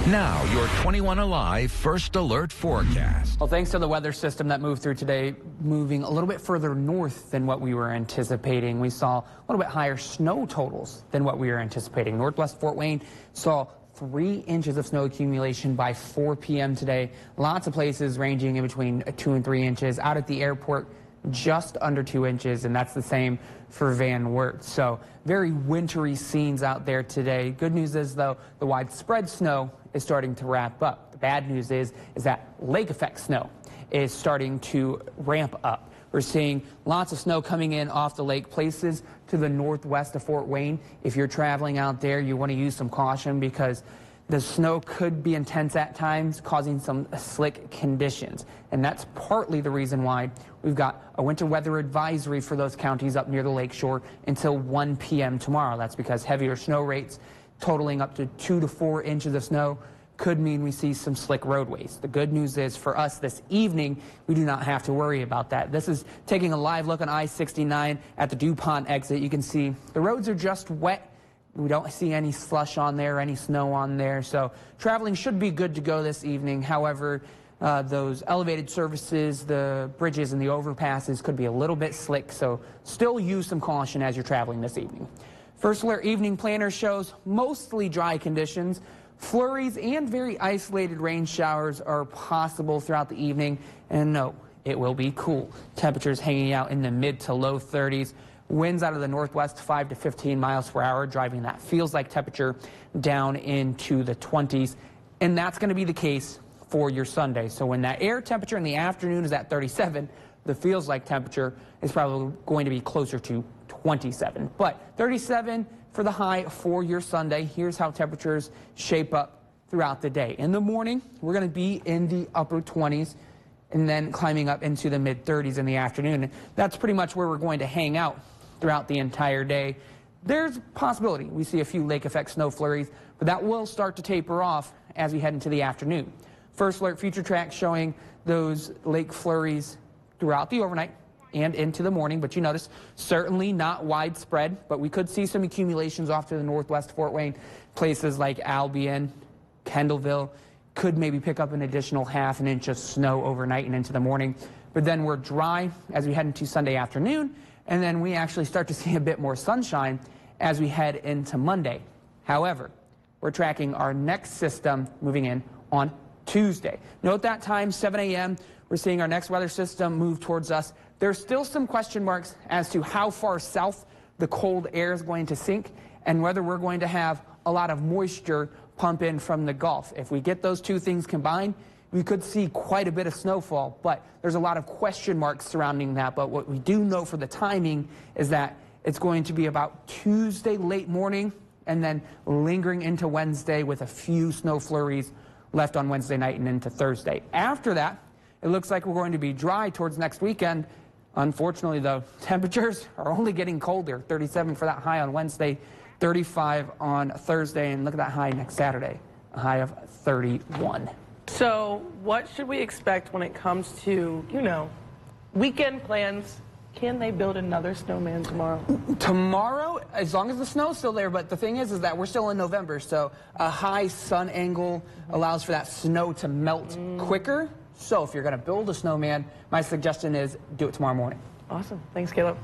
Now, your 21Alive First Alert forecast. Well, thanks to the weather system that moved through today, moving a little bit further north than what we were anticipating. We saw a little bit higher snow totals than what we were anticipating. Northwest Fort Wayne saw 3 inches of snow accumulation by 4 p.m. today. Lots of places ranging in between 2 and 3 inches. Out at the airport, just under 2 inches, and that's the same for Van Wert. So very wintry scenes out there today. Good news is, though, the widespread snow is starting to wrap up. The bad news is that lake effect snow is starting to ramp up. We're seeing lots of snow coming in off the lake, places to the northwest of Fort Wayne. If you're traveling out there, you want to use some caution because the snow could be intense at times, causing some slick conditions. And that's partly the reason why we've got a winter weather advisory for those counties up near the lakeshore until 1 p.m. tomorrow. That's because heavier snow rates totaling up to 2 to 4 inches of snow could mean we see some slick roadways. The good news is for us this evening, we do not have to worry about that. This is taking a live look on I-69 at the DuPont exit. You can see the roads are just wet. We don't see any slush on there, any snow on there, so traveling should be good to go this evening. However, those elevated surfaces, the bridges and the overpasses could be a little bit slick, so still use some caution as you're traveling this evening. First Alert Evening Planner shows mostly dry conditions. Flurries and very isolated rain showers are possible throughout the evening, and no, it will be cool. Temperatures hanging out in the mid to low 30s. Winds out of the northwest 5 to 15 miles per hour, driving that feels like temperature down into the 20s. And that's going to be the case for your Sunday. So when that air temperature in the afternoon is at 37, the feels like temperature is probably going to be closer to 27. But 37 for the high for your Sunday. Here's how temperatures shape up throughout the day. In the morning, we're going to be in the upper 20s and then climbing up into the mid 30s in the afternoon. That's pretty much where we're going to hang out throughout the entire day. There's a possibility we see a few lake effect snow flurries, but that will start to taper off as we head into the afternoon. First Alert Future Track showing those lake flurries throughout the overnight and into the morning, but you notice certainly not widespread, but we could see some accumulations off to the northwest Fort Wayne. Places like Albion, Kendallville could maybe pick up an additional ½ an inch of snow overnight and into the morning. But then we're dry as we head into Sunday afternoon, and then we actually start to see a bit more sunshine as we head into Monday. However, we're tracking our next system moving in on Tuesday. Note that time, 7 a.m., we're seeing our next weather system move towards us. There's still some question marks as to how far south the cold air is going to sink and whether we're going to have a lot of moisture pump in from the Gulf. If we get those two things combined, we could see quite a bit of snowfall, but there's a lot of question marks surrounding that. But what we do know for the timing is that it's going to be about Tuesday late morning and then lingering into Wednesday with a few snow flurries left on Wednesday night and into Thursday. After that, it looks like we're going to be dry towards next weekend. Unfortunately, though, temperatures are only getting colder. 37 for that high on Wednesday, 35 on Thursday, and look at that high next Saturday, a high of 31. So what should we expect when it comes to, weekend plans? Can they build another snowman tomorrow? Tomorrow, as long as the snow's still there, but the thing is that we're still in November, so a high sun angle allows for that snow to melt quicker. So if you're going to build a snowman, my suggestion is do it tomorrow morning. Awesome. Thanks, Caleb.